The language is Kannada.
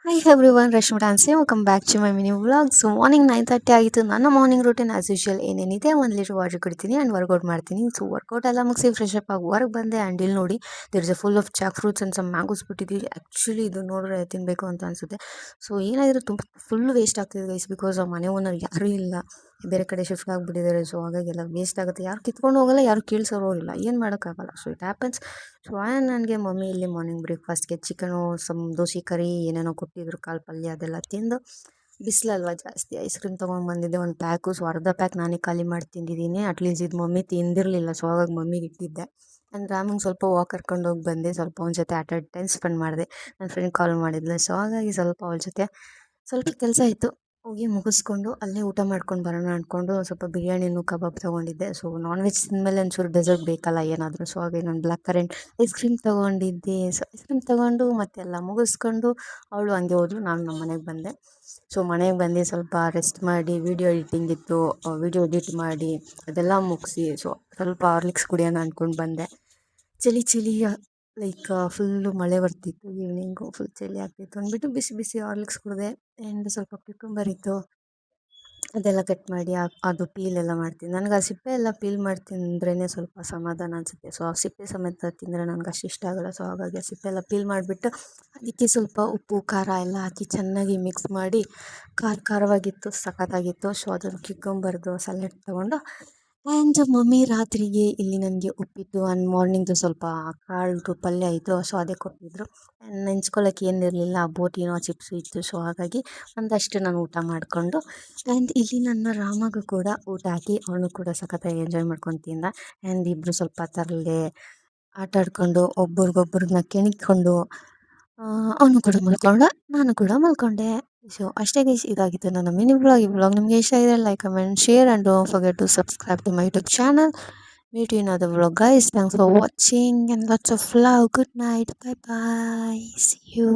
Hi everyone, Rashmi Dansi. Welcome back to my mini vlog. So morning 9:30 ಆಗಿತ್ತು. ನನ್ನ ಮಾರ್ನಿಂಗ್ ರೂಟೀನ್ ಆಸ್ ಯೂಶುವಲ್ ಏನೇನಿದೆ 1 ಲೀಟರ್ ವಾಟರ್ ಕುಡಿತೀನಿ ಆ್ಯಂಡ್ ವರ್ಕೌಟ್ ಮಾಡ್ತೀನಿ. ಸೊ ವರ್ಕೌಟ್ ಎಲ್ಲ ಮುಗಿಸಿ ಫ್ರೆಶ್ ಅಪ್ ಆಗಿ ಹೊರಗೆ ಬಂದೆ ಆ್ಯಂಡ್ ಇಲ್ಲಿ ನೋಡಿ there is a full of jackfruits and some mangoes ಬಿಟ್ಟಿದ್ದೀವಿ. ಆ್ಯಕ್ಚುಲಿ ಇದು ನೋಡಿದ್ರೆ ತಿನ್ನಬೇಕು ಅಂತ ಅನಿಸುತ್ತೆ. ಸೊ ಏನಾದರೂ ತುಂಬ ಫುಲ್ ವೇಸ್ಟ್ ಆಗ್ತಿದೆ ಗೈಸ್, ಬಿಕಾಸ್ ಮನೆ ಓನರ್ ಯಾರೂ ಇಲ್ಲ, ಬೇರೆ ಕಡೆ ಶಿಫ್ಟ್ ಆಗಿಬಿಟ್ಟಿದ್ದಾರೆ. ಸೊ ಹಾಗಾಗಿ ಎಲ್ಲ ವೇಸ್ಟ್ ಆಗುತ್ತೆ. ಯಾರು ಕಿತ್ಕೊಂಡು ಹೋಗಲ್ಲ, ಯಾರು ಕೀಳ್ಸೋರು ಇಲ್ಲ, ಏನು ಮಾಡೋಕ್ಕಾಗಲ್ಲ. So it happens. ಸೊ ನನಗೆ ಮಮ್ಮಿ ಇಲ್ಲಿ ಮಾರ್ನಿಂಗ್ ಬ್ರೇಕ್ಫಾಸ್ಟ್ಗೆ ಚಿಕನು, ದೋಸೆ ಕರಿ ಏನೇನೋ ಕೊಟ್ಟಿದ್ರು, ಕಾಳು ಪಲ್ಯ ಅದೆಲ್ಲ ತಿಂದು, ಬಿಸಿಲಲ್ವ ಜಾಸ್ತಿ ಐಸ್ ಕ್ರೀಮ್ ತೊಗೊಂಡು ಬಂದಿದ್ದೆ ಒಂದು ಪ್ಯಾಕು. ಸೊ ಅರ್ಧ ಪ್ಯಾಕ್ ನಾನೇ ಖಾಲಿ ಮಾಡಿ ತಿಂದಿದ್ದೀನಿ. ಅಟ್ಲೀಸ್ಟ್ ಇದು ಮಮ್ಮಿ ತಿಂದಿರಲಿಲ್ಲ, ಸೊ ಹಾಗಾಗಿ ಮಮ್ಮಿಗೆ ಇಟ್ಟಿದ್ದೆ. ನಾನು ರಾಮಂಗೆ ಸ್ವಲ್ಪ ವಾಕ್ ಕರ್ಕೊಂಡು ಹೋಗಿ ಬಂದೆ. ಸ್ವಲ್ಪ ಅವನ ಜೊತೆ ಟೈಮ್ ಸ್ಪೆಂಡ್ ಮಾಡಿದೆ. ನನ್ನ ಫ್ರೆಂಡ್ ಕಾಲ್ ಮಾಡಿದ್ಲು, ಸೊ ಹಾಗಾಗಿ ಸ್ವಲ್ಪ ಅವಳ ಜೊತೆ ಸ್ವಲ್ಪ ಕೆಲಸ ಇತ್ತು, ಹೋಗಿ ಮುಗಿಸ್ಕೊಂಡು ಅಲ್ಲೇ ಊಟ ಮಾಡ್ಕೊಂಡು ಬರೋಣ ಅಂದ್ಕೊಂಡು ಸ್ವಲ್ಪ ಬಿರಿಯಾನಿನೂ ಕಬಾಬ್ ತೊಗೊಂಡಿದ್ದೆ. ಸೊ ನಾನ್ ವೆಜ್ ತಿಂದಮೇಲೆ ಒಂಚೂರು ಡೆಸರ್ಟ್ ಬೇಕಲ್ಲ ಏನಾದರೂ. ಸೊ ಹಾಗೆ ನಾನು ಬ್ಲ್ಯಾಕ್ ಕರೆಂಟ್ ಐಸ್ ಕ್ರೀಮ್ ತೊಗೊಂಡಿದ್ದೆ. ಸೊ ಐಸ್ ಕ್ರೀಮ್ ತೊಗೊಂಡು ಮತ್ತೆಲ್ಲ ಮುಗಿಸ್ಕೊಂಡು ಅವಳು ಹಂಗೆ ಹೋದ್ಲು, ನಾನು ನಮ್ಮ ಮನೆಗೆ ಬಂದೆ. ಸೊ ಮನೆಗೆ ಬಂದು ಸ್ವಲ್ಪ ರೆಸ್ಟ್ ಮಾಡಿ, ವೀಡಿಯೋ ಎಡಿಟಿಂಗ್ ಇತ್ತು, ವೀಡಿಯೋ ಎಡಿಟ್ ಮಾಡಿ ಅದೆಲ್ಲ ಮುಗಿಸಿ ಸೊ ಸ್ವಲ್ಪ ಹಾರ್ಲಿಕ್ಸ್ ಕುಡಿಯೋಣ ಅಂದ್ಕೊಂಡು ಬಂದೆ. ಚಳಿ ಚಳಿ ಫುಲ್ಲು ಮಳೆ ಬರ್ತಿತ್ತು. ಈವ್ನಿಂಗು ಫುಲ್ ಚಳಿ ಆಗ್ತಿತ್ತು ಅಂದ್ಬಿಟ್ಟು ಬಿಸಿ ಬಿಸಿ ಹಾರ್ಲಿಕ್ಸ್ ಕುಡಿದೆ. ಆ್ಯಂಡ್ ಸ್ವಲ್ಪ ಕ್ಯುಕುಂಬರ್ ಇತ್ತು, ಅದೆಲ್ಲ ಕಟ್ ಮಾಡಿ ಅದು ಪೀಲ್ ಎಲ್ಲ ಮಾಡ್ತೀನಿ. ನನಗೆ ಆ ಸಿಪ್ಪೆ ಎಲ್ಲ ಪೀಲ್ ಮಾಡಿ ತಿಂದ್ರೇ ಸ್ವಲ್ಪ ಸಮಾಧಾನ ಅನಿಸುತ್ತೆ. ಸೊ ಆ ಸಿಪ್ಪೆ ಸಮೇತ ತಿಂದರೆ ನನಗೆ ಅಷ್ಟು ಇಷ್ಟ ಆಗೋಲ್ಲ. ಸೊ ಹಾಗಾಗಿ ಆ ಸಿಪ್ಪೆ ಎಲ್ಲ ಪೀಲ್ ಮಾಡಿಬಿಟ್ಟು ಅದಕ್ಕೆ ಸ್ವಲ್ಪ ಉಪ್ಪು ಖಾರ ಎಲ್ಲ ಹಾಕಿ ಚೆನ್ನಾಗಿ ಮಿಕ್ಸ್ ಮಾಡಿ ಖಾರವಾಗಿತ್ತು, ಸಖತ್ತಾಗಿತ್ತು. ಸೊ ಅದನ್ನು ಕ್ಯುಕುಂಬರ್ದು ಸಲಾಡ್ ತೊಗೊಂಡು ಆ್ಯಂಡ್ ಮಮ್ಮಿ ರಾತ್ರಿಗೆ ಇಲ್ಲಿ ನನಗೆ ಉಪ್ಪಿಟ್ಟು ಆ್ಯಂಡ್ ಮಾರ್ನಿಂಗ್ದು ಸ್ವಲ್ಪ ಕಾಳ್ದು ಪಲ್ಯ ಇತ್ತು. ಸೊ ಅದೇ ಕೊಟ್ಟಿದ್ದರು. ನೆಂಚ್ಕೊಳ್ಳೋಕೆ ಏನಿರಲಿಲ್ಲ, ಬೋಟಿನೋ ಚಿಪ್ಸು ಇತ್ತು. ಸೊ ಹಾಗಾಗಿ ಒಂದಷ್ಟು ನಾನು ಊಟ ಮಾಡಿಕೊಂಡು ಆ್ಯಂಡ್ ಇಲ್ಲಿ ನನ್ನ ರಾಮಗೂ ಕೂಡ ಊಟ ಹಾಕಿ ಅವನು ಕೂಡ ಸಖತ್ತಾಗಿ ಎಂಜಾಯ್ ಮಾಡ್ಕೊಂಡು ತಿಂದ. ಆ್ಯಂಡ್ ಇಬ್ಬರು ಸ್ವಲ್ಪ ತರಲೆ ಆಟ ಆಡ್ಕೊಂಡು ಒಬ್ರಿಗೊಬ್ರನ್ನ ಕೆಣಕೊಂಡು ಅವನು ಕೂಡ ಮಲ್ಕೊಂಡ, ನಾನು ಕೂಡ ಮಲ್ಕೊಂಡೆ. ಸೊ ಅಷ್ಟೇ ಗೈಸ್, ಇದಾಗಿತ್ತು ನನ್ನ ಮಿನಿ ವ್ಲಾಗ್. ಈ ವ್ಲಾಗ್ ನಿಮಗೆ ಇಷ್ಟ ಇದೆ like, comment, share and don't forget to subscribe to my YouTube channel. Meet you in another vlog guys. Thanks for watching and lots of love. Good night. Bye bye. See you.